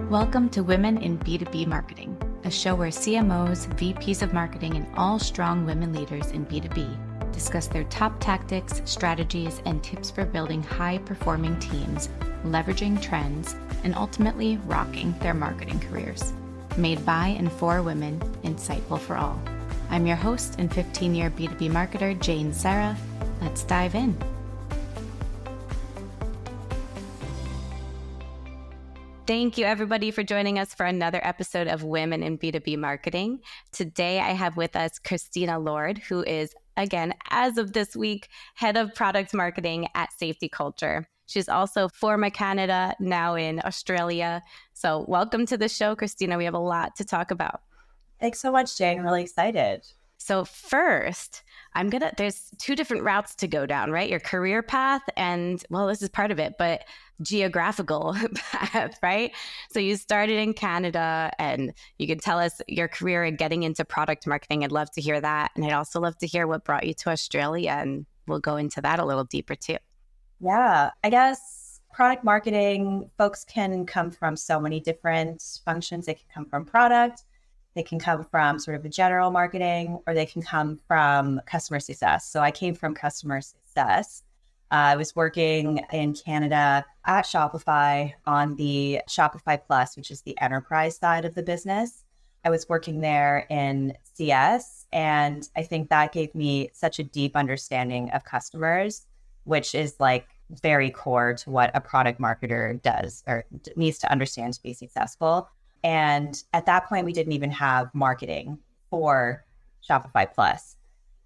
Welcome to Women in B2B Marketing, a show where CMOs, VPs of marketing, and all strong women leaders in B2B discuss their top tactics, strategies, and tips for building high-performing teams, leveraging trends, and ultimately rocking their marketing careers. Made by and for women, insightful for all. I'm your host and 15-year B2B marketer, Jane Serra. Let's dive in. Thank you, everybody, for joining us for another episode of Women in B2B Marketing. Today, I have with us Christina Lord, who is, again, as of this week, Head of Product Marketing at SafetyCulture. She's also former Canada, now in Australia. So welcome to the show, Christina. We have a lot to talk about. Thanks so much, Jane. I'm really excited. So first, there's two different routes to go down, right? Your career path and, well, this is part of it, but geographical path, right? So you started in Canada and you can tell us your career in getting into product marketing. I'd love to hear that. And I'd also love to hear what brought you to Australia, and we'll go into that a little deeper too. Yeah, I guess product marketing folks can come from so many different functions. They can come from product, they can come from sort of a general marketing, or they can come from customer success. So I came from customer success. I was working in Canada at Shopify on the Shopify Plus, which is the enterprise side of the business. I was working there in CS, and I think that gave me such a deep understanding of customers, which is like very core to what a product marketer does or needs to understand to be successful. And at that point, we didn't even have marketing for Shopify Plus.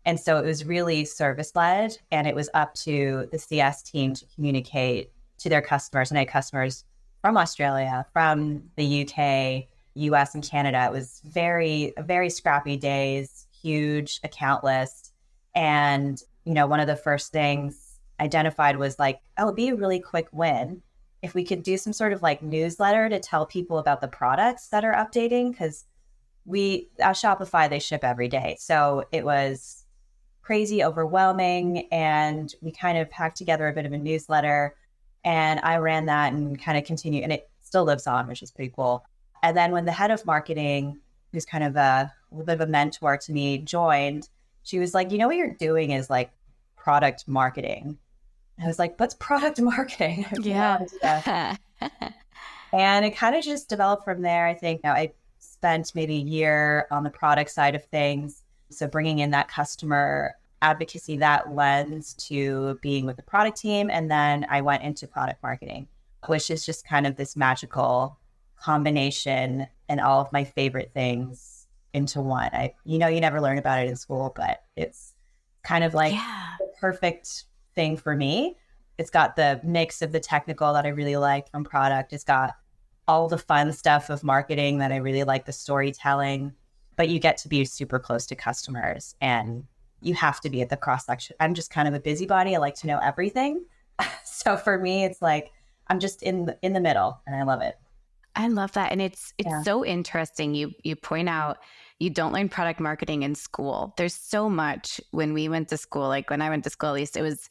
And so it was really service-led, and it was up to the CS team to communicate to their customers. And I had customers from Australia, from the UK, US, and Canada. It was very scrappy days, huge account list. And, one of the first things identified was like, oh, it'd be a really quick win if we could do some sort of like newsletter to tell people about the products that are updating, because at Shopify, they ship every day. So it was crazy overwhelming, and we kind of hacked together a bit of a newsletter, and I ran that and kind of continued, and it still lives on, which is pretty cool. And then when the head of marketing, who's kind of a little bit of a mentor to me, joined, she was like, what you're doing is like product marketing. I was like, what's product marketing? Yeah. And it kind of just developed from there. I think I spent maybe a year on the product side of things. So bringing in that customer advocacy, that lens to being with the product team. And then I went into product marketing, which is just kind of this magical combination and all of my favorite things into one. You never learn about it in school, but it's kind of like the perfect thing for me. It's got the mix of the technical that I really like from product. It's got all the fun stuff of marketing that I really like, the storytelling. But you get to be super close to customers, and you have to be at the cross section. I'm just kind of a busybody. I like to know everything. So for me, it's like I'm just in the middle, and I love it. I love that. And it's so interesting. You point out you don't learn product marketing in school. There's so much when we went to school, like when I went to school, at least, it was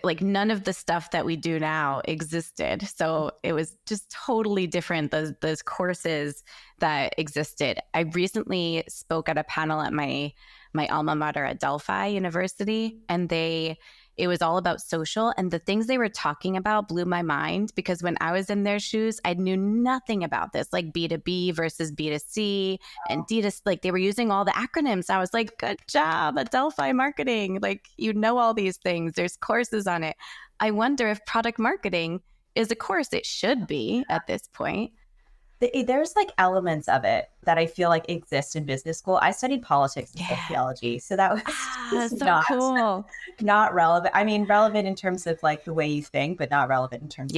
like none of the stuff that we do now existed. So it was just totally different, those courses that existed. I recently spoke at a panel at my alma mater at Delphi University, and it was all about social, and the things they were talking about blew my mind, because when I was in their shoes, I knew nothing about this, like B2B versus B2C and D2C. Like they were using all the acronyms. I was like, good job at Delphi Marketing. Like, all these things. There's courses on it. I wonder if product marketing is a course. It should be at this point. There's like elements of it that I feel like exist in business school. I studied politics and sociology, so that was so cool. Not relevant. I mean, relevant in terms of like the way you think, but not relevant in terms of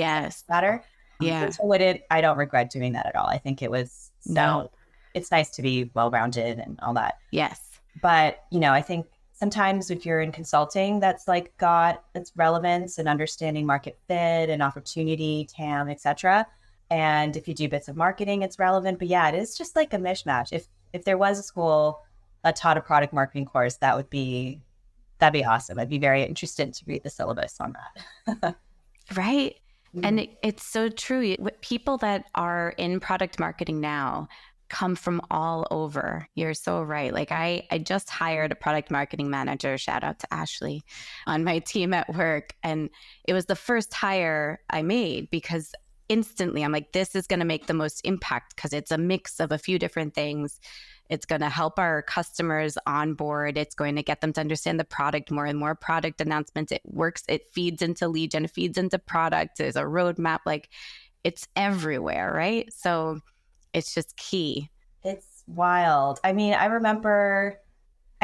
matter. Yeah. So I don't regret doing that at all. I think it was It's nice to be well-rounded and all that. Yes. But I think sometimes if you're in consulting, that's like got its relevance and understanding market fit and opportunity, TAM, etc. And if you do bits of marketing, it's relevant. But yeah, it is just like a mishmash. If there was a school that taught a product marketing course, that'd be awesome. I'd be very interested to read the syllabus on that. Right. And it's so true. People that are in product marketing now come from all over. You're so right. Like I just hired a product marketing manager, shout out to Ashley, on my team at work. And it was the first hire I made because instantly I'm like, this is going to make the most impact because it's a mix of a few different things. It's going to help our customers on board. It's going to get them to understand the product more and more product announcements. It works. It feeds into lead gen, it feeds into product. There's a roadmap. Like it's everywhere, right? So it's just key. It's wild. I mean, I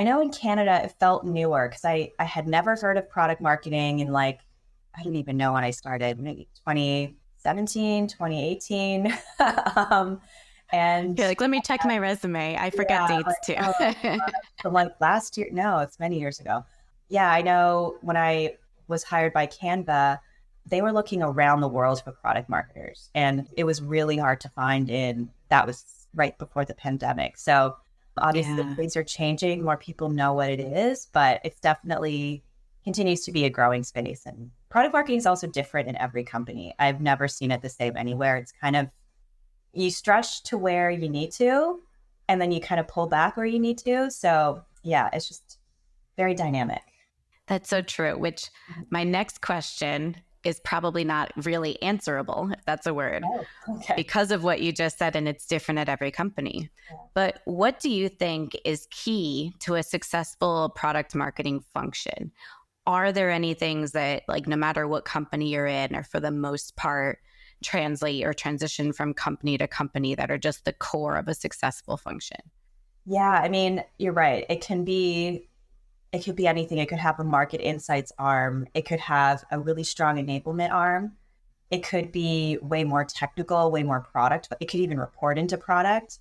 know in Canada it felt newer because I had never heard of product marketing in like, I didn't even know when I started, maybe 2017, 2018. And you're like, let me check my resume. I forget dates too. So like last year, no, it's many years ago. Yeah, I know when I was hired by Canva, they were looking around the world for product marketers. And it was really hard to find that was right before the pandemic. So obviously things are changing. More people know what it is, but it's definitely continues to be a growing space. And product marketing is also different in every company. I've never seen it the same anywhere. It's kind of, you stretch to where you need to, and then you kind of pull back where you need to. So yeah, it's just very dynamic. That's so true, which my next question is probably not really answerable, if that's a word, because of what you just said, and it's different at every company. Yeah. But what do you think is key to a successful product marketing function? Are there any things that, like, no matter what company you're in, or for the most part, translate or transition from company to company that are just the core of a successful function? Yeah, I mean, you're right. It could be anything. It could have a market insights arm. It could have a really strong enablement arm. It could be way more technical, way more product, but it could even report into product.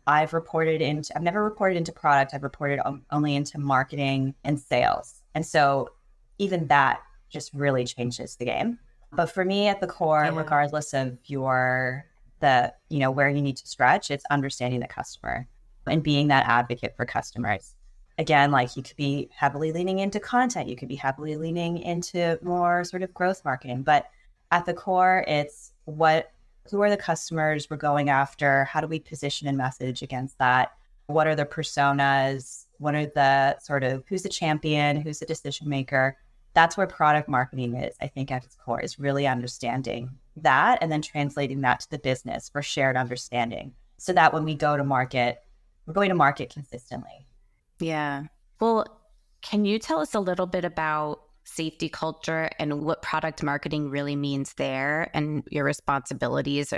I've never reported into product. I've reported only into marketing and sales. And so even that just really changes the game. But for me, at the core, regardless of where you need to stretch, it's understanding the customer and being that advocate for customers. Again, like you could be heavily leaning into content. You could be heavily leaning into more sort of growth marketing. But at the core, it's who are the customers we're going after? How do we position and message against that? What are the personas? What are the who's the champion? Who's the decision maker? That's where product marketing is, I think, at its core, is really understanding that and then translating that to the business for shared understanding so that when we go to market, we're going to market consistently. Yeah. Well, can you tell us a little bit about SafetyCulture and what product marketing really means there and your responsibilities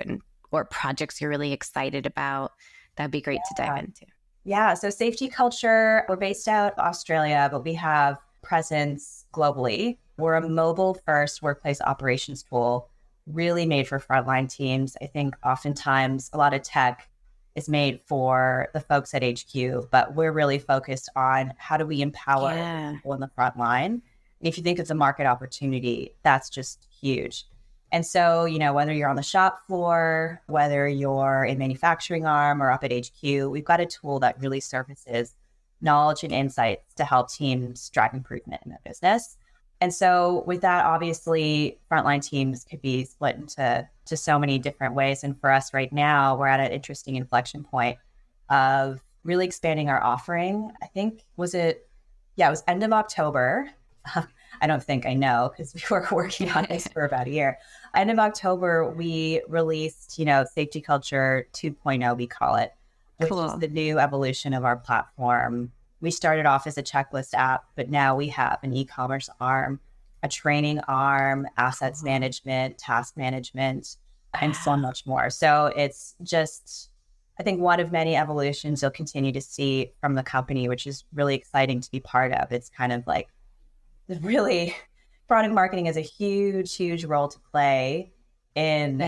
or projects you're really excited about? That'd be great to dive into. Yeah. So SafetyCulture, we're based out of Australia, but we have presence globally. We're a mobile-first workplace operations tool, really made for frontline teams. I think oftentimes a lot of tech is made for the folks at HQ, but we're really focused on how do we empower people in the front line. And if you think of the market opportunity, that's just huge. And so, whether you're on the shop floor, whether you're in manufacturing arm or up at HQ, we've got a tool that really surfaces knowledge and insights to help teams drive improvement in their business. And so with that, obviously, frontline teams could be split into so many different ways. And for us right now, we're at an interesting inflection point of really expanding our offering. I think, it was end of October. I don't think I know because we were working on this for about a year. End of October, we released, SafetyCulture 2.0, we call it, which is the new evolution of our platform. We started off as a checklist app, but now we have an e-commerce arm, a training arm, assets management, task management, and so much more. So it's just, I think, one of many evolutions you'll continue to see from the company, which is really exciting to be part of. It's kind of like, really, product marketing has a huge, huge role to play in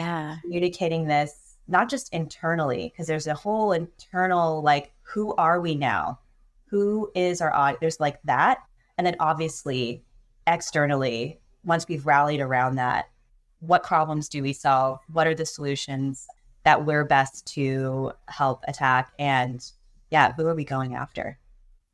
communicating this, not just internally, because there's a whole internal, like, who are we now? Who is our audience? There's like that. And then obviously externally, once we've rallied around that, what problems do we solve? What are the solutions that we're best to help attack? And who are we going after?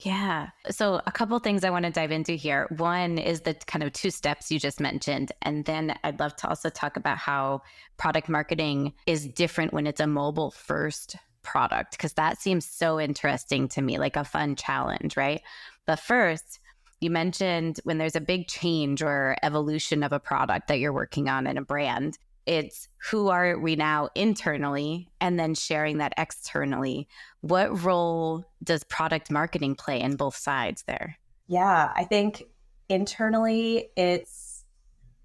Yeah. So a couple things I want to dive into here. One is the kind of two steps you just mentioned. And then I'd love to also talk about how product marketing is different when it's a mobile first product, because that seems so interesting to me, like a fun challenge, right? But first, you mentioned when there's a big change or evolution of a product that you're working on in a brand, it's who are we now internally and then sharing that externally. What role does product marketing play in both sides there? Yeah, I think internally and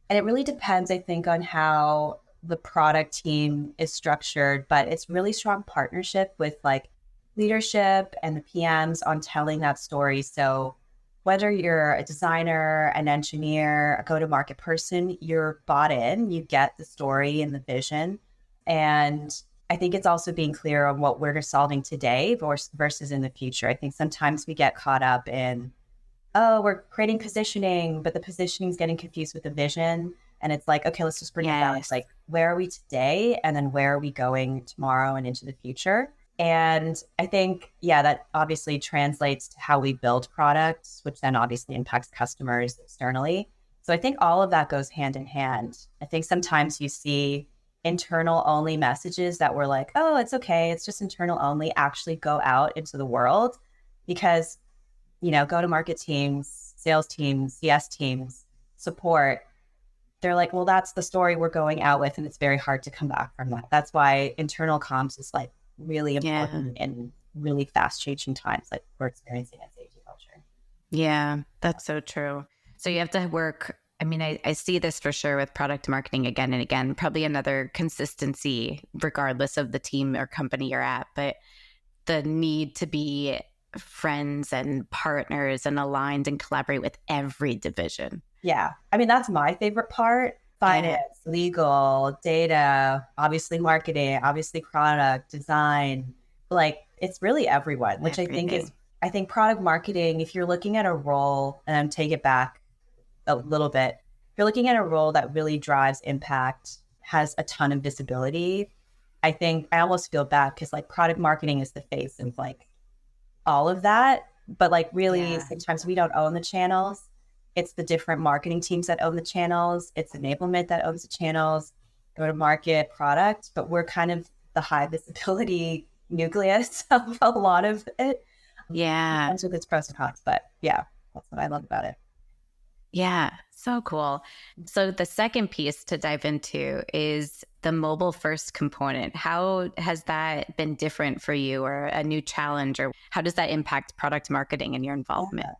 it really depends, I think, on how the product team is structured, but it's really strong partnership with like leadership and the PMs on telling that story. So whether you're a designer, an engineer, a go-to-market person, you're bought in, you get the story and the vision. And I think it's also being clear on what we're solving today versus in the future. I think sometimes we get caught up in, oh, we're creating positioning, but the positioning is getting confused with the vision. And it's like, okay, let's just bring it back. Yes. Like, where are we today? And then where are we going tomorrow and into the future? And I think, yeah, that obviously translates to how we build products, which then obviously impacts customers externally. So I think all of that goes hand in hand. I think sometimes you see internal only messages that were like, oh, it's okay, it's just internal only, actually go out into the world because, go to market teams, sales teams, CS teams, support, they're like, well, that's the story we're going out with. And it's very hard to come back from that. That's why internal comms is like really important in really fast changing times like we're experiencing at SafetyCulture. Yeah, that's so true. So you have to work. I mean, I see this for sure with product marketing again and again, probably another consistency, regardless of the team or company you're at, but the need to be friends and partners and aligned and collaborate with every division. Yeah. I mean, that's my favorite part. Finance, legal, data, obviously marketing, obviously product, design. Like it's really everyone, which I think product marketing, if you're looking at a role, and take it back a little bit, if you're looking at a role that really drives impact, has a ton of visibility, I think I almost feel bad because like product marketing is the face of like all of that. But like really sometimes we don't own the channels. It's the different marketing teams that own the channels. It's enablement that owns the channels, go to market product, but we're kind of the high visibility nucleus of a lot of it. Yeah. It comes with its pros and cons, but yeah, that's what I love about it. Yeah, so cool. So the second piece to dive into is the mobile first component. How has that been different for you or a new challenge, or how does that impact product marketing and your involvement? Yeah.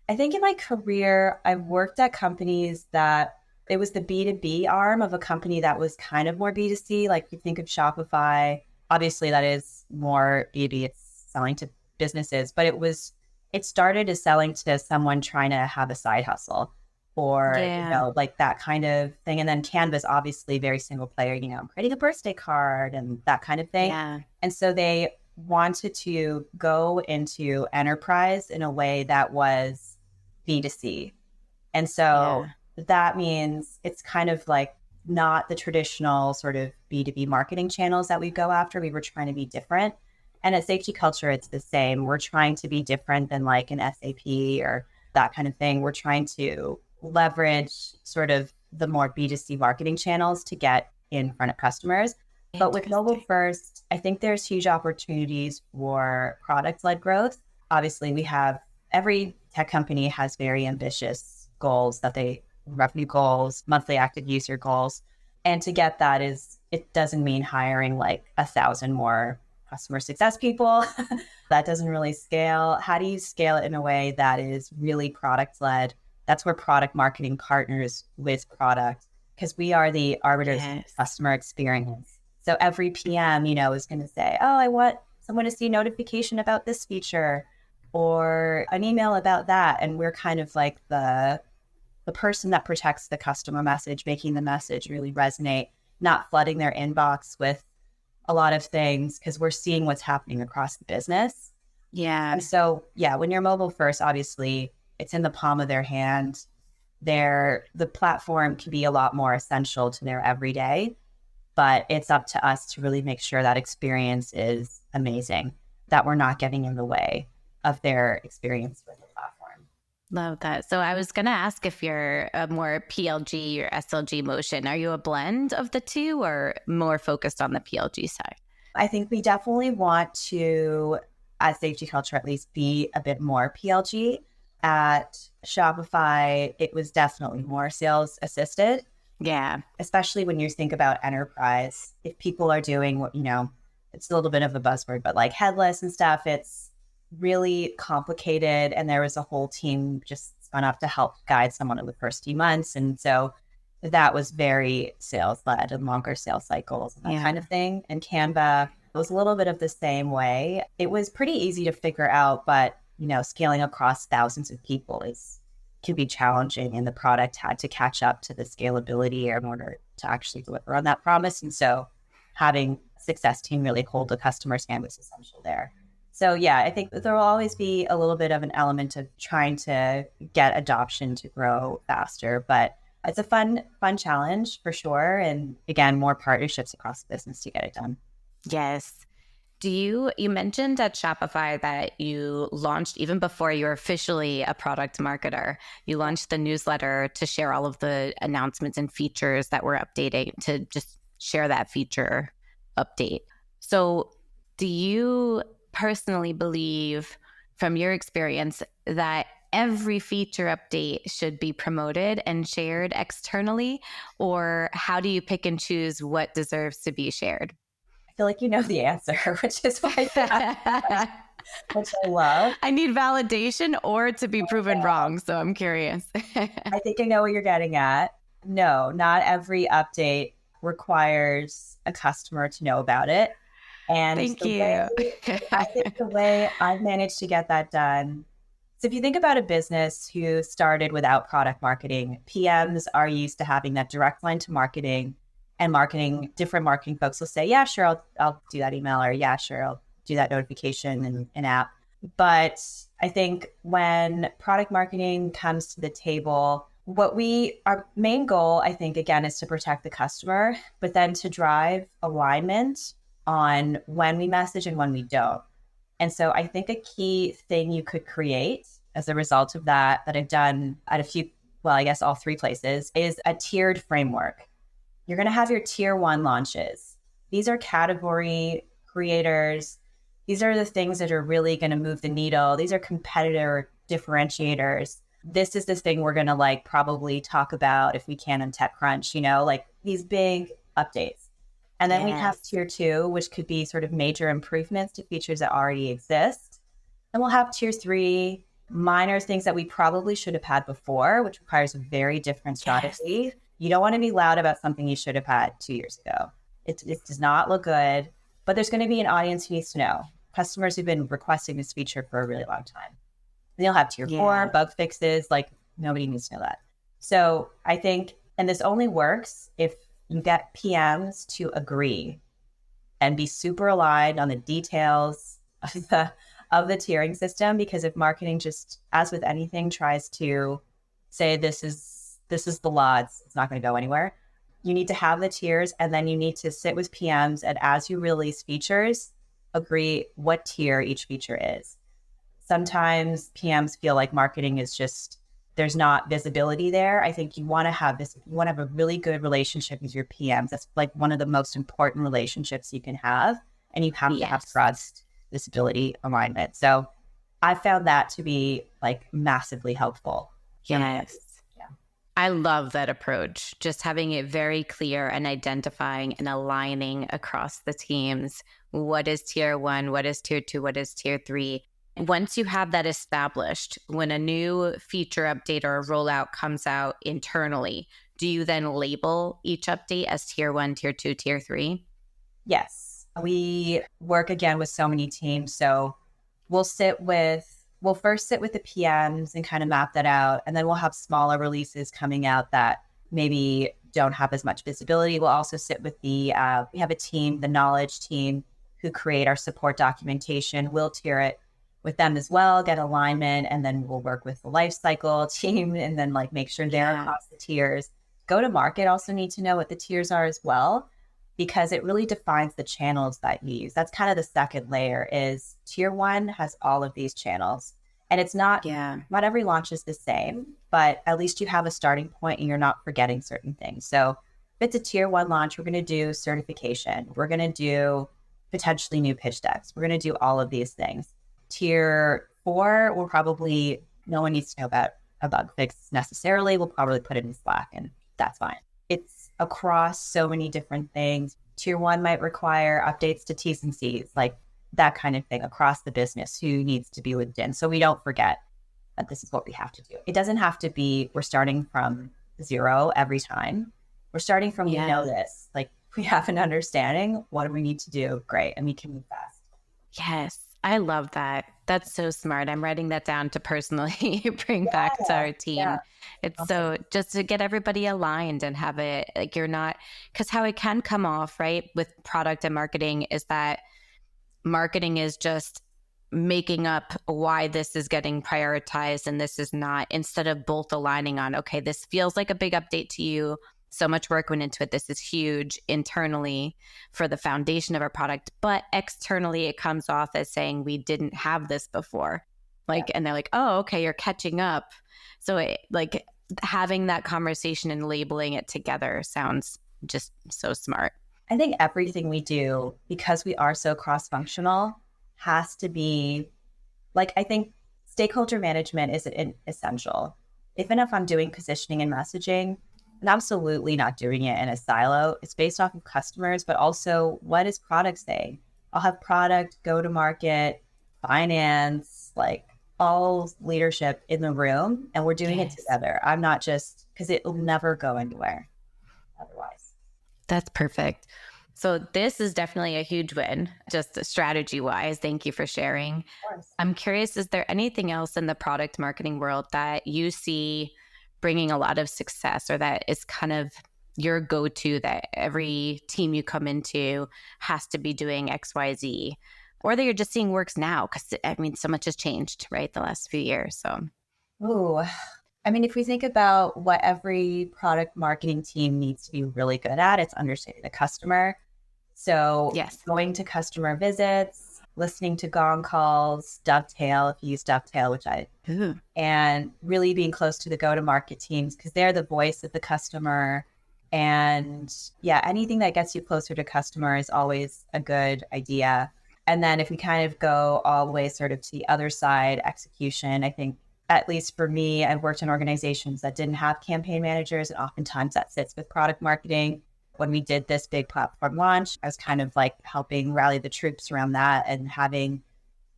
I think in my career, I've worked at companies that it was the B2B arm of a company that was kind of more B2C. Like you think of Shopify, obviously that is more B2B, it's selling to businesses, but it started as selling to someone trying to have a side hustle or, like that kind of thing. And then Canvas, obviously very single player, I'm creating a birthday card and that kind of thing. Yeah. And so they wanted to go into enterprise in a way that was B2C. And so that means it's kind of like not the traditional sort of B2B marketing channels that we go after. We were trying to be different. And at SafetyCulture, it's the same. We're trying to be different than like an SAP or that kind of thing. We're trying to leverage sort of the more B2C marketing channels to get in front of customers. But with mobile first, I think there's huge opportunities for product-led growth. Obviously, we have every tech company has very ambitious goals revenue goals, monthly active user goals. And to get that it doesn't mean hiring like 1,000 more customer success people. That doesn't really scale. How do you scale it in a way that is really product-led? That's where product marketing partners with product, because we are the arbiters of customer experience. So every PM, is going to say, oh, I want someone to see notification about this feature or an email about that. And we're kind of like the person that protects the customer message, making the message really resonate, not flooding their inbox with a lot of things because we're seeing what's happening across the business. Yeah. And so, when you're mobile first, obviously it's in the palm of their hand. The platform can be a lot more essential to their everyday, but it's up to us to really make sure that experience is amazing, that we're not getting in the way of their experience with the platform. Love that. So I was going to ask if you're a more PLG or SLG motion. Are you a blend of the two or more focused on the PLG side? I think we definitely want to, at SafetyCulture at least, be a bit more PLG. At Shopify, it was definitely more sales assisted. Yeah. Especially when you think about enterprise, if people are doing what, it's a little bit of a buzzword, but like headless and stuff, it's really complicated. And there was a whole team just spun up to help guide someone in the first few months. And so that was very sales led and longer sales cycles and that kind of thing. And Canva was a little bit of the same way. It was pretty easy to figure out, but scaling across thousands of people can be challenging, and the product had to catch up to the scalability in order to actually deliver on that promise. And so having a success team really hold the customer's hand was essential there. So yeah, I think there will always be a little bit of an element of trying to get adoption to grow faster, but it's a fun challenge for sure. And again, more partnerships across the business to get it done. Yes. You mentioned at Shopify that you launched, even before you were officially a product marketer, you launched the newsletter to share all of the announcements and features that were updating, to just share that feature update. So do you personally believe, from your experience, that every feature update should be promoted and shared externally? Or how do you pick and choose what deserves to be shared? I feel like you know the answer, which is why which I love. I need validation or to be proven wrong, so I'm curious. I think I know what you're getting at. No, not every update requires a customer to know about it. And Thank you. I think the way I've managed to get that done. So if you think about a business who started without product marketing, PMs are used to having that direct line to marketing, and different marketing folks will say, yeah, sure, I'll do that email, or yeah, sure, I'll do that notification and app. But I think when product marketing comes to the table, our main goal, I think, again, is to protect the customer, but then to drive alignment on when we message and when we don't. And so I think a key thing you could create as a result of that I've done at all three places, is a tiered framework. You're going to have your tier 1 launches. These are category creators. These are the things that are really going to move the needle. These are competitor differentiators. This is the thing we're going to probably talk about if we can on TechCrunch, these big updates. And then we have tier 2, which could be sort of major improvements to features that already exist. And we'll have tier 3, minor things that we probably should have had before, which requires a very different strategy. Yes. You don't want to be loud about something you should have had 2 years ago. It does not look good, but there's going to be an audience who needs to know. Customers who've been requesting this feature for a really long time. Then you'll have tier 4, bug fixes, nobody needs to know that. So I think, and this only works if you get PMs to agree and be super aligned on the details of the tiering system, because if marketing, just as with anything, tries to say this is the law, it's not going to go anywhere. You need to have the tiers, and then you need to sit with PMs, and as you release features, agree what tier each feature is. Sometimes PMs feel like marketing is just, there's not visibility there. I think you want to have a really good relationship with your PMs. That's one of the most important relationships you can have. And you have to have trust, visibility, alignment. So I found that to be massively helpful. Yes. Yeah. I love that approach. Just having it very clear and identifying and aligning across the teams. What is tier 1? What is tier 2? What is tier 3? Once you have that established, when a new feature update or a rollout comes out internally, do you then label each update as tier 1, tier 2, tier 3? Yes. We work again with so many teams. So we'll first sit with the PMs and kind of map that out. And then we'll have smaller releases coming out that maybe don't have as much visibility. We'll also sit with we have a team, the knowledge team, who create our support documentation. We'll tier it with them as well, get alignment, and then we'll work with the lifecycle team and then make sure they're across the tiers. Go to market also need to know what the tiers are as well. because it really defines the channels that you use. That's kind of the second layer is tier one has all of these channels. And it's not every launch is the same, but at least you have a starting point and you're not forgetting certain things. So if it's a tier one launch, we're going to do certification. We're going to do potentially new pitch decks. We're going to do all of these things. Tier four will probably, no one needs to know about a bug fix necessarily. We'll probably put it in Slack and that's fine. It's across so many different things. Tier one might require updates to T's and C's, like that kind of thing across the business, who needs to be looped in. So we don't forget that this is what we have to do. It doesn't have to be, we're starting from zero every time. We're starting from, we know this, like we have an understanding. What do we need to do? Great. And we can move fast. Yes. I love that. That's so smart. I'm writing that down to personally bring back to our team. Yeah. It's awesome. So just to get everybody aligned and have it like you're not, because how it can come off, right, with product and marketing is that marketing is just making up why this is getting prioritized and this is not, instead of both aligning on, okay, this feels like a big update to you. So much work went into it. This is huge internally for the foundation of our product, but externally it comes off as saying we didn't have this before. Like, and they're like, oh, okay, you're catching up. So it, like having that conversation and labeling it together sounds just so smart. I think everything we do, because we are so cross-functional, has to be like, I think stakeholder management is essential. Even if I'm doing positioning and messaging, I'm absolutely not doing it in a silo. It's based off of customers, but also what is product saying? I'll have product, go to market, finance, like all leadership in the room, and we're doing it together. I'm not just, because it will never go anywhere otherwise. That's perfect. So this is definitely a huge win, just strategy wise. Thank you for sharing. I'm curious, is there anything else in the product marketing world that you see bringing a lot of success, or that is kind of your go-to, that every team you come into has to be doing XYZ, or that you're just seeing works now? Because I mean, so much has changed, right, the last few years. So, I mean, if we think about what every product marketing team needs to be really good at, it's understanding the customer. So going to customer visits, listening to gong calls, Dovetail, if you use Dovetail, which I do, and really being close to the go-to-market teams because they're the voice of the customer. And anything that gets you closer to customer is always a good idea. And then if we kind of go all the way sort of to the other side, execution, I think, at least for me, I've worked in organizations that didn't have campaign managers, and oftentimes that sits with product marketing. When we did this big platform launch, I was kind of like helping rally the troops around that and having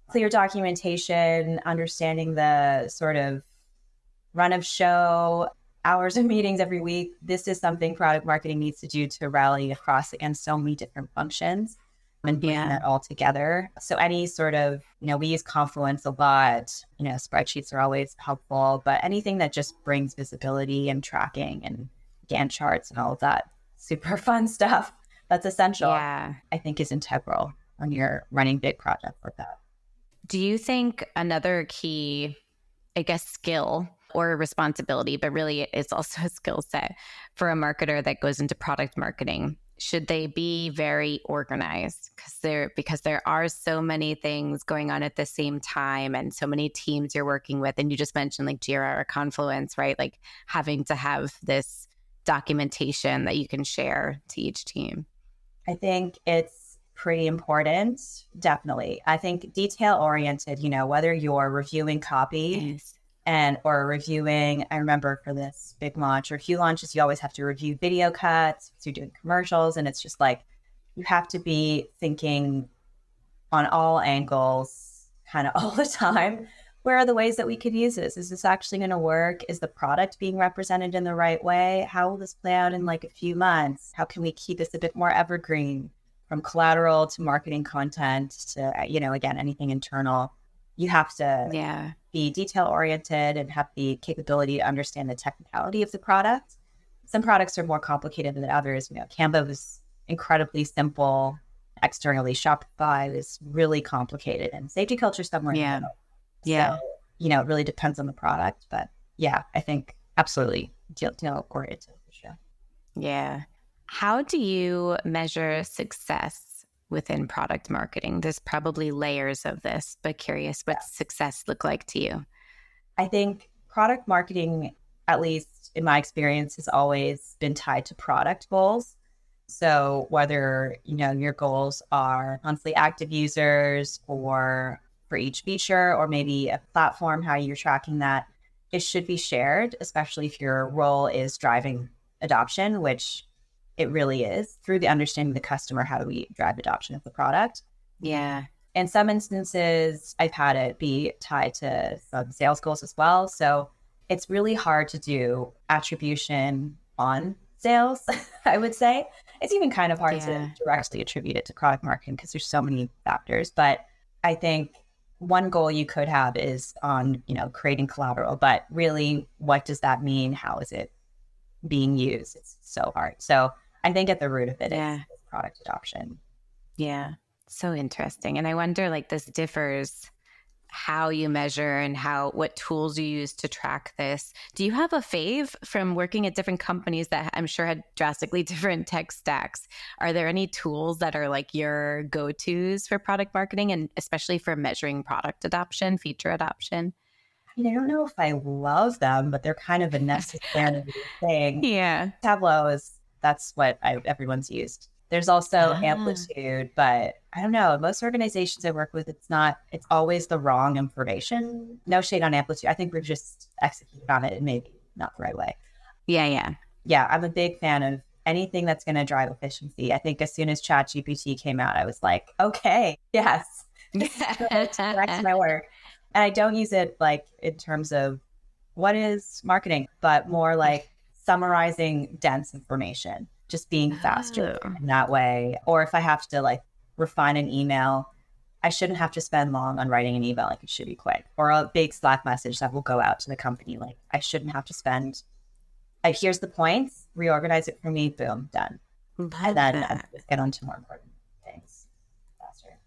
clear documentation, understanding the sort of run of show, hours of meetings every week. This is something product marketing needs to do to rally across against so many different functions and bring that all together. So any sort of, we use Confluence a lot, spreadsheets are always helpful, but anything that just brings visibility and tracking and Gantt charts and all of that super fun stuff that's essential, I think is integral when you're running big projects like that. Do you think another key, I guess, skill or responsibility, but really it's also a skill set for a marketer that goes into product marketing, should they be very organized? Because there are so many things going on at the same time and so many teams you're working with. And you just mentioned like Jira or Confluence, right? Like having to have this documentation that you can share to each team. I think it's pretty important. Definitely. I think detail oriented, whether you're reviewing copy or reviewing, I remember for this big launch or a few launches, you always have to review video cuts. So you're doing commercials, and it's just like, you have to be thinking on all angles kind of all the time. Where are the ways that we could use this? Is this actually going to work? Is the product being represented in the right way? How will this play out in like a few months? How can we keep this a bit more evergreen, from collateral to marketing content to, again, anything internal? You have to be detail oriented and have the capability to understand the technicality of the product. Some products are more complicated than others. Canva was incredibly simple. Externally, Shopify is really complicated, and SafetyCulture somewhere in the middle. So, it really depends on the product, but I think absolutely detail oriented for sure. Yeah. How do you measure success within product marketing? There's probably layers of this, but curious what success look like to you. I think product marketing, at least in my experience, has always been tied to product goals. So whether, your goals are monthly active users or for each feature, or maybe a platform, how you're tracking that, it should be shared, especially if your role is driving adoption, which it really is, through the understanding of the customer. How do we drive adoption of the product? Yeah. In some instances, I've had it be tied to some sales goals as well. So it's really hard to do attribution on sales, I would say. It's even kind of hard to directly attribute it to product marketing because there's so many factors. But I think one goal you could have is on, creating collateral. But really, what does that mean? How is it being used? It's so hard. So I think at the root of it is product adoption. Yeah. So interesting. And I wonder, this differs how you measure and what tools you use to track this. Do you have a fave from working at different companies that I'm sure had drastically different tech stacks? Are there any tools that are your go-tos for product marketing and especially for measuring product adoption, feature adoption? I don't know if I love them, but they're kind of a necessary thing. Yeah. Tableau that's what everyone's used. There's also Amplitude, but I don't know. Most organizations I work with, it's always the wrong information. No shade on Amplitude. I think we've just executed on it and maybe not the right way. Yeah. Yeah, I'm a big fan of anything that's going to drive efficiency. I think as soon as ChatGPT came out, I was like, okay, yes, that's my work. And I don't use it in terms of what is marketing, but more summarizing dense information. Just being faster in that way. Or if I have to refine an email, I shouldn't have to spend long on writing an email. It should be quick. Or a big Slack message that will go out to the company. I shouldn't have to spend, here's the points, reorganize it for me, boom, done. And then just get on to more important things faster.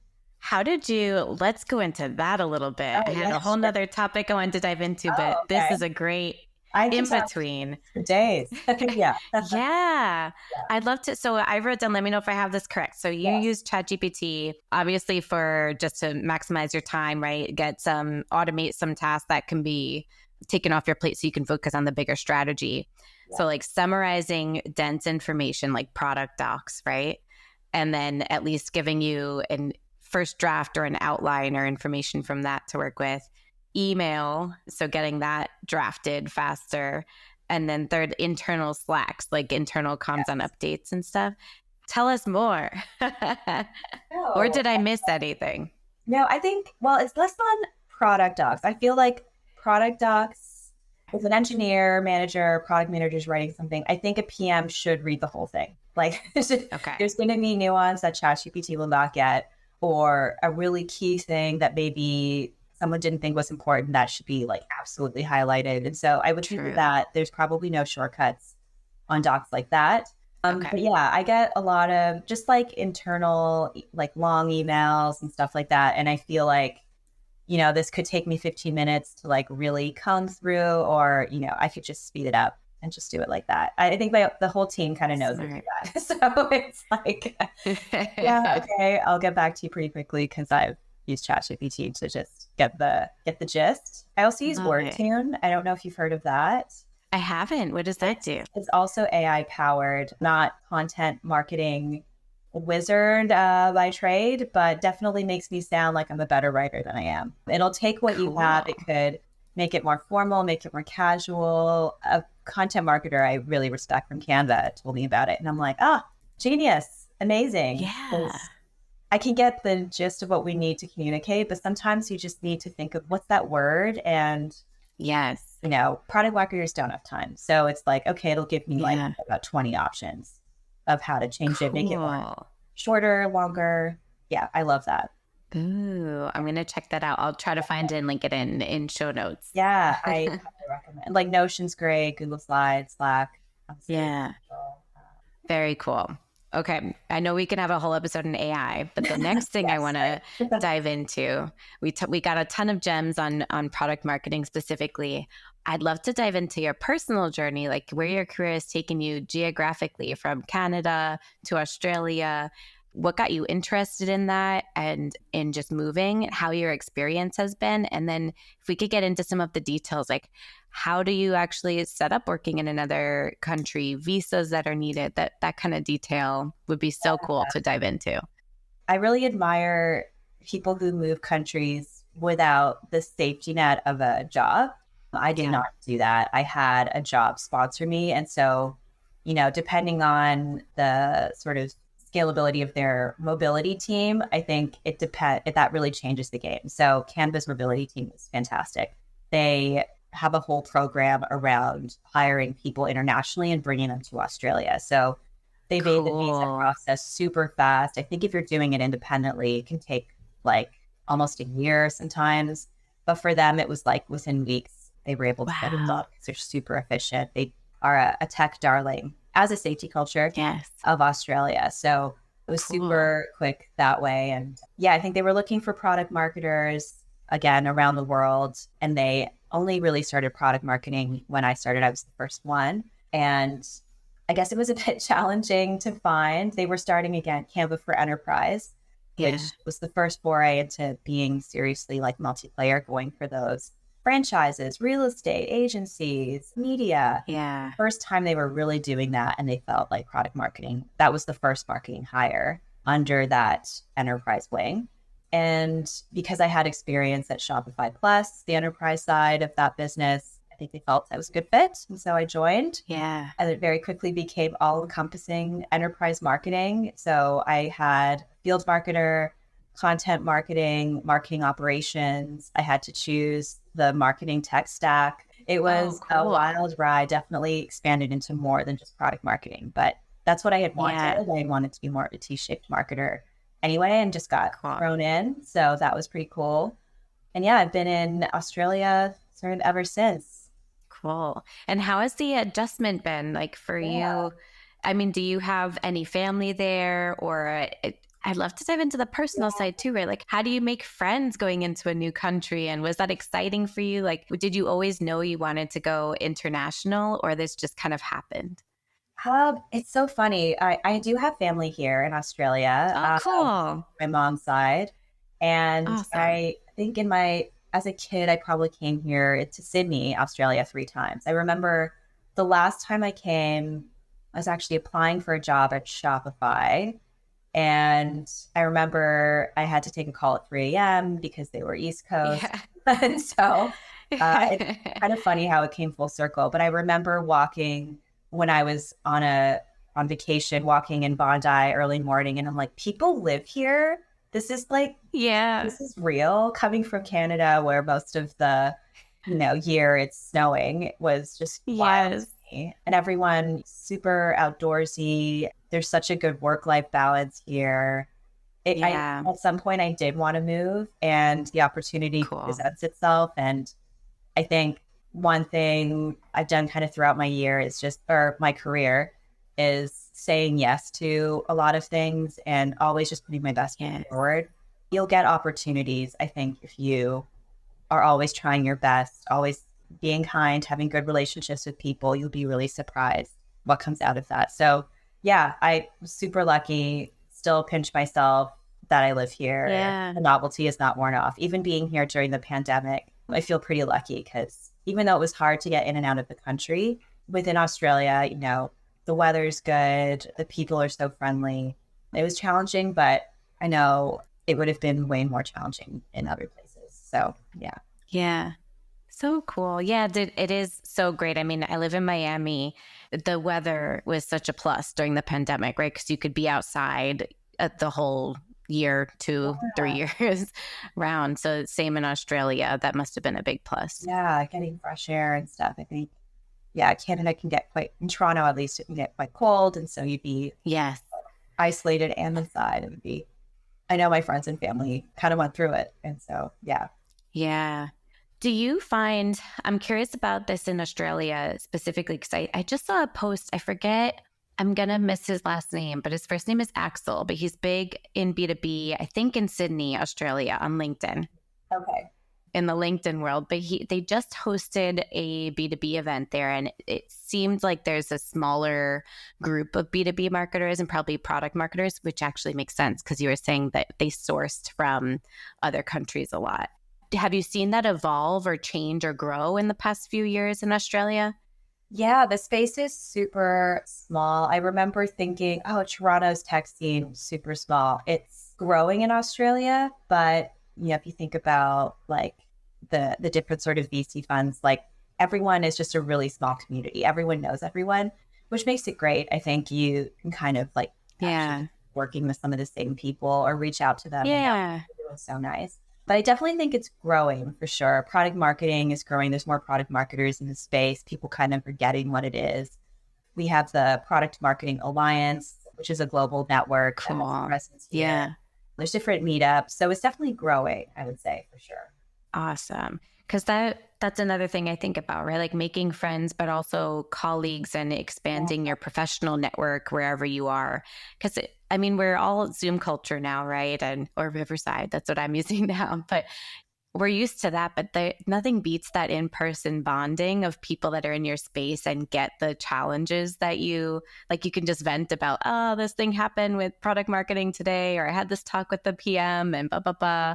Let's go into that a little bit. I had a whole nother topic I wanted to dive into, but this is a great in between days. Yeah. I'd love to. So I wrote down, let me know if I have this correct. So you use ChatGPT obviously for just to maximize your time, right? Automate some tasks that can be taken off your plate so you can focus on the bigger strategy. Yeah. So summarizing dense information like product docs, right? And then at least giving you an first draft or an outline or information from that to work with. Email, so getting that drafted faster. And then third, internal Slacks, internal comms on updates and stuff. Tell us more. Or did I miss anything? No, I think, it's less on product docs. I feel like product docs, if an engineer, manager, product manager is writing something, I think a PM should read the whole thing. There's going to be nuance that ChatGPT will not get, or a really key thing that maybe someone didn't think was important that should be absolutely highlighted. And so I would treat that. There's probably no shortcuts on docs like that. But yeah, I get a lot of just internal, long emails and stuff like that. And I feel this could take me 15 minutes to really comb through, or, I could just speed it up and just do it like that. I think the whole team kind of knows that. So it's yeah, okay, I'll get back to you pretty quickly because I've used ChatGPT to just get the gist. I also use WordTune. I don't know if you've heard of that. I haven't. What does that do? It's also AI powered, not content marketing wizard by trade, but definitely makes me sound like I'm a better writer than I am. It'll take what you have. It could make it more formal, make it more casual. A content marketer I really respect from Canva told me about it. And I'm like, genius, amazing. Yeah. I can get the gist of what we need to communicate, but sometimes you just need to think of what's that word. And yes, product marketers don't have time. So it's okay, it'll give me about 20 options of how to change it, make it more shorter, longer. Yeah, I love that. Ooh, I'm going to check that out. I'll try to find it and link it in show notes. Yeah, I highly recommend. Notion's great, Google Slides, Slack. Yeah. Very cool. Okay. I know we can have a whole episode on AI, but the next thing I want to dive into, we got a ton of gems on product marketing specifically. I'd love to dive into your personal journey, like where your career has taken you geographically from Canada to Australia. What got you interested in that and in just moving, how your experience has been. And then if we could get into some of the details, like how do you actually set up working in another country, visas that are needed, that kind of detail would be so cool to dive into. I really admire people who move countries without the safety net of a job. I did not do that. I had a job sponsor me. And so, depending on the sort of scalability of their mobility team, I think that really changes the game. So Canva's mobility team is fantastic. They have a whole program around hiring people internationally and bringing them to Australia. So they made the visa process super fast. I think if you're doing it independently, it can take like almost a year sometimes. But for them, it was like within weeks, they were able to get it done because they're super efficient. They are a tech darling as a SafetyCulture of Australia. So it was super quick that way. And I think they were looking for product marketers, again, around the world. And they only really started product marketing when I started. I was the first one. And I guess it was a bit challenging to find. They were starting again, Canva for Enterprise, which was the first foray into being seriously like multiplayer, going for those franchises, real estate, agencies, media. First time they were really doing that, and they felt like product marketing. That was the first marketing hire under that enterprise wing. And because I had experience at Shopify Plus, the enterprise side of that business, I think they felt I was a good fit. And so I joined. And it very quickly became all-encompassing enterprise marketing. So I had field marketer, content marketing, marketing operations. I had to choose the marketing tech stack. It was a wild ride, definitely expanded into more than just product marketing. But that's what I had wanted. I wanted to be more of a T-shaped marketer anyway, and just got thrown in. So that was pretty cool. And I've been in Australia sort of ever since. Cool. And how has the adjustment been like for you? I mean, do you have any family there, or I'd love to dive into the personal side too, right? Like, how do you make friends going into a new country? And was that exciting for you? Like, did you always know you wanted to go international, or this just kind of happened? It's so funny. I do have family here in Australia. Oh, cool. My mom's side. And I think as a kid, I probably came here to Sydney, Australia 3 times. I remember the last time I came, I was actually applying for a job at Shopify. And I remember I had to take a call at 3 a.m. because they were East Coast. And so it's kind of funny how it came full circle. But I remember walking when I was on vacation, walking in Bondi early morning. And I'm like, people live here? This is like, this is real. Coming from Canada, where most of the, year it's snowing, it was just wild to me. And everyone super outdoorsy. There's such a good work-life balance here. At some point, I did want to move, and the opportunity presents itself. And I think one thing I've done kind of throughout my year or my career is saying yes to a lot of things and always just putting my best foot forward. You'll get opportunities, I think, if you are always trying your best, always being kind, having good relationships with people. You'll be really surprised what comes out of that. So I was super lucky, still pinch myself that I live here. The novelty is not worn off. Even being here during the pandemic, I feel pretty lucky because even though it was hard to get in and out of the country, within Australia, the weather's good. The people are so friendly. It was challenging, but I know it would have been way more challenging in other places. So, Yeah. So cool. Yeah, it is so great. I mean, I live in Miami. The weather was such a plus during the pandemic, right? Because you could be outside the whole year, 2-3 years round. So same in Australia. That must have been a big plus. Yeah, getting fresh air and stuff. I think, Canada can get in Toronto at least, it can get quite cold. And so you'd be isolated and inside. It would be, I know my friends and family kind of went through it. And so, Yeah. Do you find, I'm curious about this in Australia specifically, because I just saw a post, I forget, I'm going to miss his last name, but his first name is Axel, but he's big in B2B, I think in Sydney, Australia, on LinkedIn. Okay. in the LinkedIn world, but they just hosted a B2B event there. And it seemed like there's a smaller group of B2B marketers and probably product marketers, which actually makes sense because you were saying that they sourced from other countries a lot. Have you seen that evolve or change or grow in the past few years in Australia? Yeah, the space is super small. I remember thinking, oh, Toronto's tech scene, super small. It's growing in Australia, but if you think about like the different sort of VC funds, like everyone is just a really small community. Everyone knows everyone, which makes it great. I think you can kind of like working with some of the same people or reach out to them. Yeah. It's so nice. But I definitely think it's growing for sure. Product marketing is growing. There's more product marketers in the space. People kind of are getting what it is. We have the Product Marketing Alliance, which is a global network. Cool. Presence here. Yeah. There's different meetups. So it's definitely growing, I would say, for sure. Awesome. Because that's another thing I think about, right? Like making friends, but also colleagues and expanding your professional network wherever you are. Because we're all Zoom culture now, right? Or Riverside, that's what I'm using now. But we're used to that, but nothing beats that in-person bonding of people that are in your space and get the challenges that you can just vent about, oh, this thing happened with product marketing today, or I had this talk with the PM and blah, blah, blah.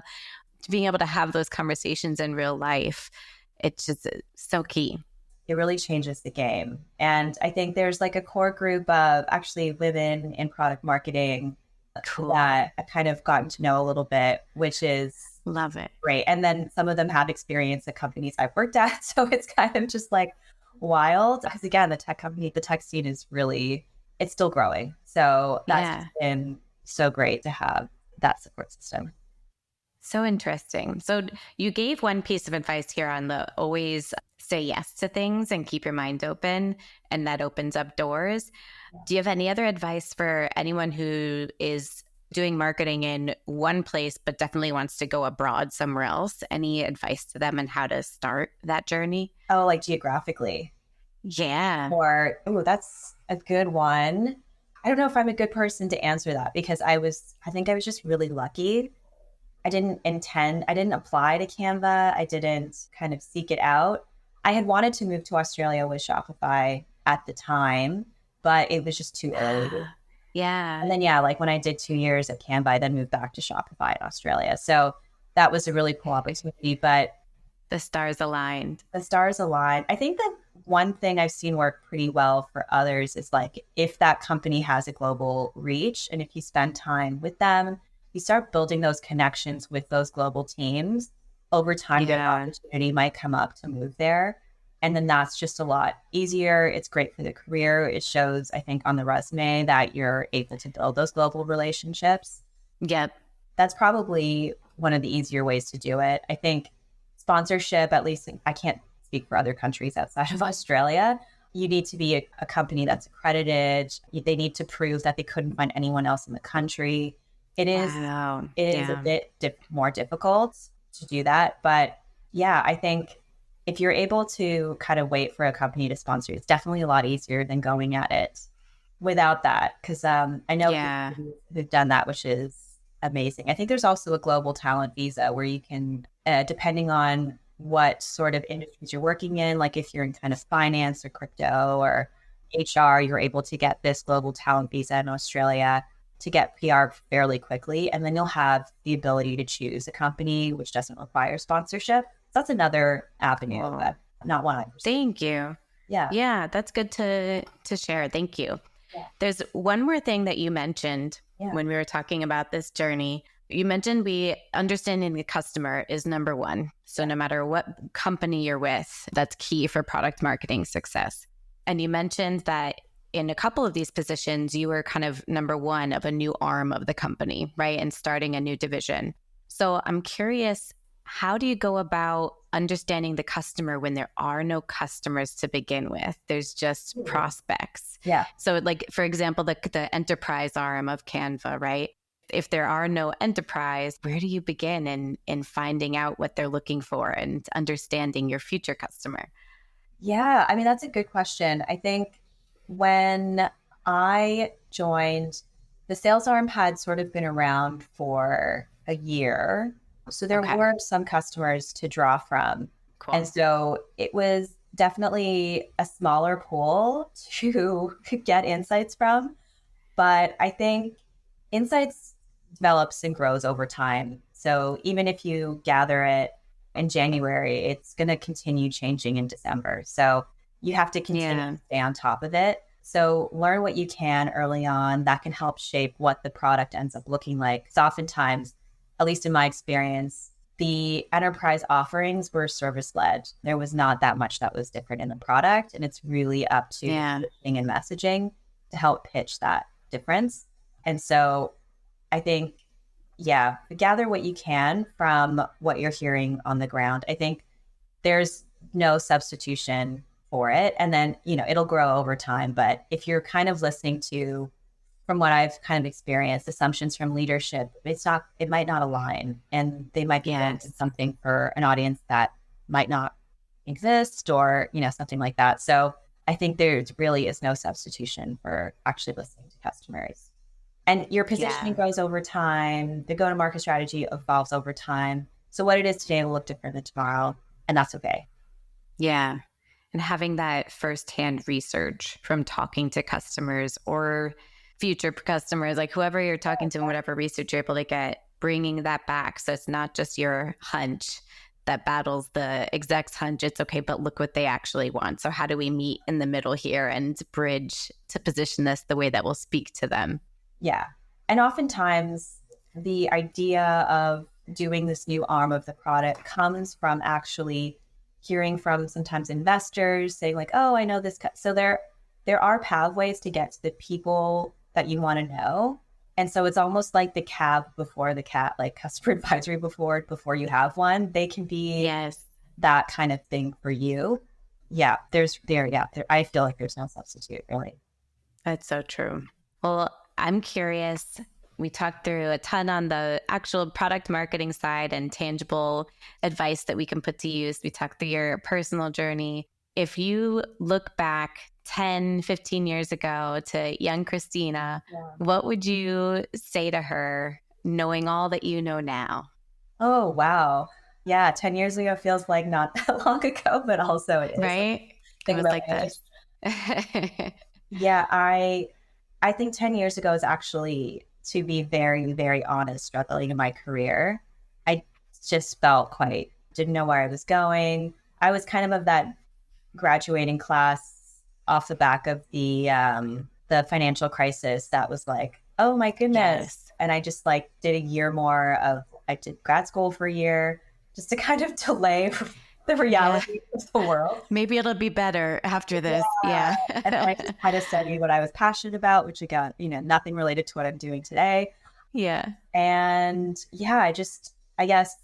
Being able to have those conversations in real life, it's just so key. It really changes the game. And I think there's like a core group of actually women in product marketing that I've kind of gotten to know a little bit, which is love it. Great. And then some of them have experience at companies I've worked at. So it's kind of just like wild. Because again, the tech scene is really, it's still growing. So that's been so great to have that support system. So interesting. So you gave one piece of advice here on the always say yes to things and keep your mind open, and that opens up doors. Do you have any other advice for anyone who is doing marketing in one place, but definitely wants to go abroad somewhere else? Any advice to them on how to start that journey? Oh, like geographically? Yeah. Or, that's a good one. I don't know if I'm a good person to answer that because I think I was just really lucky. I didn't apply to Canva. I didn't kind of seek it out. I had wanted to move to Australia with Shopify at the time, but it was just too early. Yeah. And then, like when I did 2 years at Canva, I then moved back to Shopify in Australia. So that was a really cool opportunity, but the stars aligned. I think that one thing I've seen work pretty well for others is like, if that company has a global reach and if you spend time with them, you start building those connections with those global teams, over time, the opportunity might come up to move there. And then that's just a lot easier. It's great for the career. It shows, I think, on the resume that you're able to build those global relationships. Yep. That's probably one of the easier ways to do it. I think sponsorship, at least I can't speak for other countries outside of Australia. You need to be a company that's accredited. They need to prove that they couldn't find anyone else in the country. It is a bit more difficult to do that. But yeah, I think if you're able to kind of wait for a company to sponsor you, it's definitely a lot easier than going at it without that. Because I know people who've done that, which is amazing. I think there's also a global talent visa where you can, depending on what sort of industries you're working in, like if you're in kind of finance or crypto or HR, you're able to get this global talent visa in Australia to get PR fairly quickly. And then you'll have the ability to choose a company which doesn't require sponsorship. So that's another avenue, but not one I pursue. Thank you. Yeah, that's good to share. Thank you. Yeah. There's one more thing that you mentioned when we were talking about this journey. You mentioned understanding the customer is number one. So no matter what company you're with, that's key for product marketing success. And you mentioned that in a couple of these positions, you were kind of number one of a new arm of the company, right? And starting a new division. So I'm curious, how do you go about understanding the customer when there are no customers to begin with? There's just prospects. Yeah. So like, for example, the enterprise arm of Canva, right? If there are no enterprise, where do you begin in finding out what they're looking for and understanding your future customer? Yeah, I mean, that's a good question. I think when I joined, the sales arm had sort of been around for a year. So there Okay. were some customers to draw from. And Cool. so it was definitely a smaller pool to get insights from. But I think insights develops and grows over time. So even if you gather it in January, it's going to continue changing in December. So you have to continue Yeah. to stay on top of it. So learn what you can early on. That can help shape what the product ends up looking like. Because oftentimes, at least in my experience, the enterprise offerings were service led. There was not that much that was different in the product. And it's really up to the Yeah. positioning and messaging to help pitch that difference. And so I think, yeah, gather what you can from what you're hearing on the ground. I think there's no substitution for it. And then, it'll grow over time. But if you're kind of listening to, from what I've kind of experienced, assumptions from leadership, it might not align, and they might be building Yes. something for an audience that might not exist, or, something like that. So I think there really is no substitution for actually listening to customers. And your positioning Yeah. grows over time. The go-to-market strategy evolves over time. So what it is today will look different than tomorrow, and that's okay. Yeah. And having that firsthand research from talking to customers or future customers, like whoever you're talking to and whatever research you're able to get, bringing that back. So it's not just your hunch that battles the exec's hunch. It's okay, but look what they actually want. So how do we meet in the middle here and bridge to position this the way that will speak to them? Yeah. And oftentimes the idea of doing this new arm of the product comes from actually hearing from sometimes investors saying like, oh, I know this. So there are pathways to get to the people that you want to know. And so it's almost like the cab before the cat, like customer advisory before you have one. They can be Yes. that kind of thing for you. Yeah, I feel like there's no substitute, really. That's so true. Well, I'm curious. We talked through a ton on the actual product marketing side and tangible advice that we can put to use. We talked through your personal journey. If you look back 10, 15 years ago to young Christina, Yeah. what would you say to her, knowing all that you know now? Oh, wow. Yeah, 10 years ago feels like not that long ago, but also it is. Like, Right? It think was about like my age. this. Yeah, I think 10 years ago is actually, to be very, very honest, struggling in my career. I just felt quite, didn't know where I was going. I was kind of that graduating class off the back of the financial crisis that was like, oh my goodness. Yes. And I just like did a year more of, I did grad school for a year just to kind of delay the Yeah. reality of the world. Maybe it'll be better after Yeah. this. Yeah. And then I just kind of studied what I was passionate about, which again, nothing related to what I'm doing today. Yeah. And yeah, I guess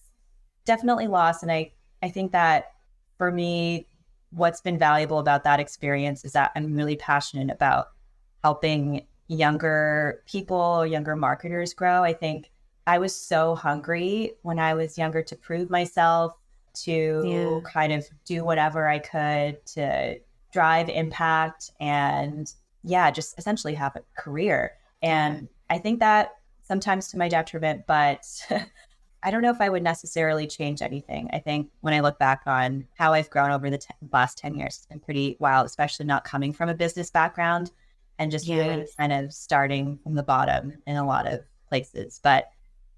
definitely lost. And I think that for me, what's been valuable about that experience is that I'm really passionate about helping younger people, younger marketers grow. I think I was so hungry when I was younger to prove myself, to Yeah. kind of do whatever I could to drive impact and, yeah, just essentially have a career. Yeah. And I think that sometimes to my detriment, but I don't know if I would necessarily change anything. I think when I look back on how I've grown over the last 10 years, it's been pretty wild, especially not coming from a business background and just really Yes. kind of starting from the bottom in a lot of places. But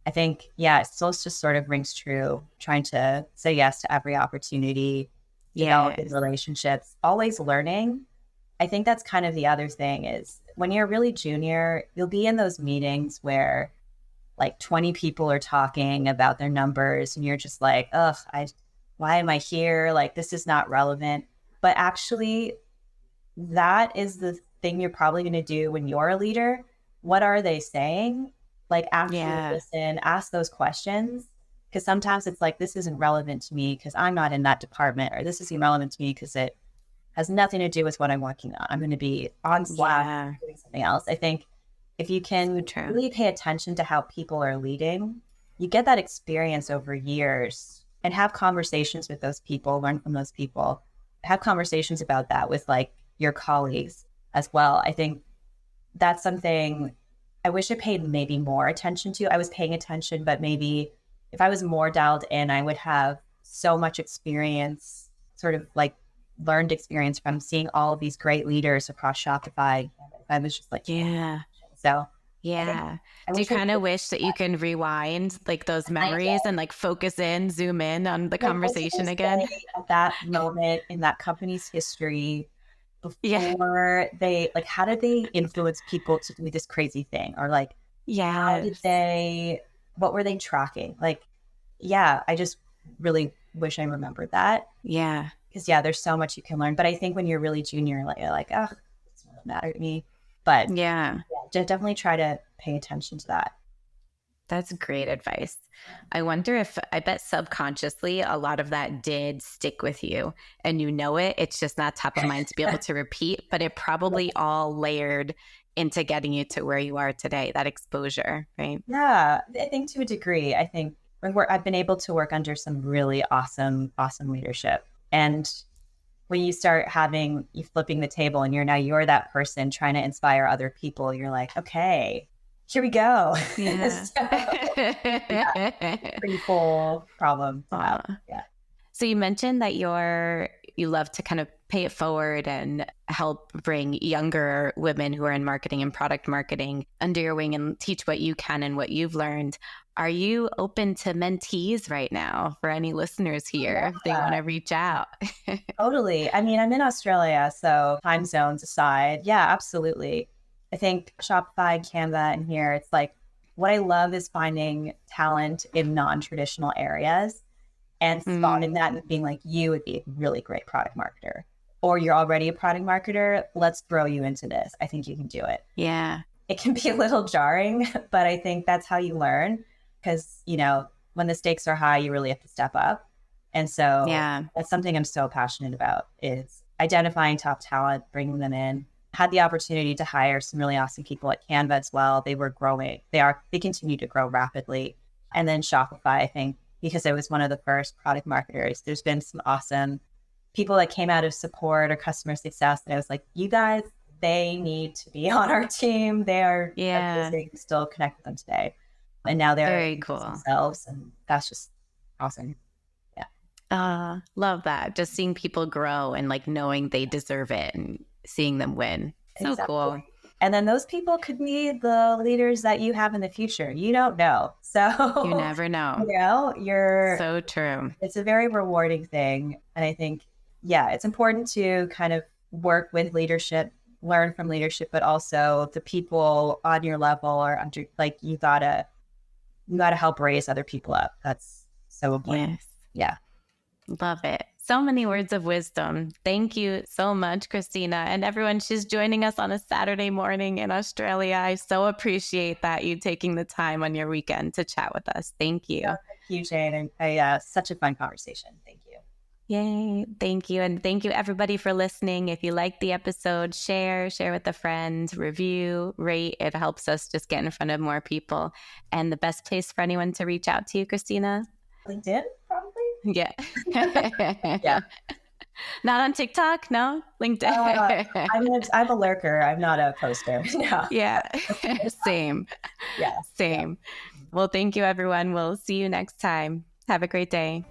I think, yeah, it still just sort of rings true, trying to say yes to every opportunity, developing Yes. relationships, always learning. I think that's kind of the other thing is when you're really junior, you'll be in those meetings where like 20 people are talking about their numbers and you're just like, ugh, why am I here? Like, this is not relevant. But actually, that is the thing you're probably going to do when you're a leader. What are they saying? Like, actually Yeah. listen, ask those questions. Because sometimes it's like, this isn't relevant to me because I'm not in that department, or this isn't relevant to me because it has nothing to do with what I'm working on. I'm going to be on Slack Yeah. doing something else. I think if you So can true. really pay attention to how people are leading, you get that experience over years and have conversations with those people, learn from those people, have conversations about that with like your colleagues as well. I think that's something I wish I paid maybe more attention to. I was paying attention, but maybe if I was more dialed in, I would have so much experience, sort of like learned experience from seeing all of these great leaders across Shopify. I was just like, Yeah. so Yeah. I Do you wish I kind of could. wish that you can rewind like those I memories and like focus in, zoom in on the like, what did they conversation again? say at that moment in that company's history Yeah. before they, like, how did they influence people to do this crazy thing? Or like, how did Yes. they, what were they tracking? Like, yeah, I just really wish I remembered that. Yeah. Because yeah, there's so much you can learn. But I think when you're really junior, like, you're like, oh, it doesn't matter to me. But Yeah. yeah, definitely try to pay attention to that. That's great advice. I wonder if, I bet subconsciously a lot of that did stick with you and you know it. It's just not top of mind to be able to repeat, but it probably all layered into getting you to where you are today, that exposure, right? Yeah, I think to a degree, I think I've been able to work under some really awesome, awesome leadership. And when you start you flipping the table and you're that person trying to inspire other people, you're like, okay, here we go. Yeah. So, yeah, pretty cool problem to have. Yeah. So you mentioned that you love to kind of pay it forward and help bring younger women who are in marketing and product marketing under your wing and teach what you can and what you've learned. Are you open to mentees right now for any listeners here if they want to reach out? Totally. I mean, I'm in Australia, so time zones aside, yeah, absolutely. I think Shopify, Canva, and here, it's like what I love is finding talent in non-traditional areas and spotting that and being like, you would be a really great product marketer, or you're already a product marketer. Let's throw you into this. I think you can do it. Yeah. It can be a little jarring, but I think that's how you learn because, when the stakes are high, you really have to step up. And so that's something I'm so passionate about is identifying top talent, bringing them in. Had the opportunity to hire some really awesome people at Canva as well. They were growing. They continue to grow rapidly. And then Shopify, I think, because I was one of the first product marketers, there's been some awesome people that came out of support or customer success that I was like, you guys, they need to be on our team. They are amazing. Still connect with them today. And now they're very cool themselves. And that's just awesome. Yeah. Love that. Just seeing people grow and like knowing they deserve it and seeing them win. So cool. And then those people could be the leaders that you have in the future. You don't know. So you never know. You're so true. It's a very rewarding thing. And I think, yeah, it's important to kind of work with leadership, learn from leadership, but also the people on your level or under, like you gotta help raise other people up. That's so important. Yes. Yeah. Love it. So many words of wisdom. Thank you so much, Christina. And everyone, she's joining us on a Saturday morning in Australia. I so appreciate that you taking the time on your weekend to chat with us. Thank you. Thank you, Jane. And such a fun conversation. Thank you. Yay. Thank you. And thank you, everybody, for listening. If you liked the episode, share with a friend, review, rate. It helps us just get in front of more people. And the best place for anyone to reach out to you, Christina? LinkedIn, probably. Yeah. Yeah. Not on TikTok? No? LinkedIn? I'm a lurker. I'm not a poster. No. Yeah. Same. Yeah. Same. Well, thank you, everyone. We'll see you next time. Have a great day.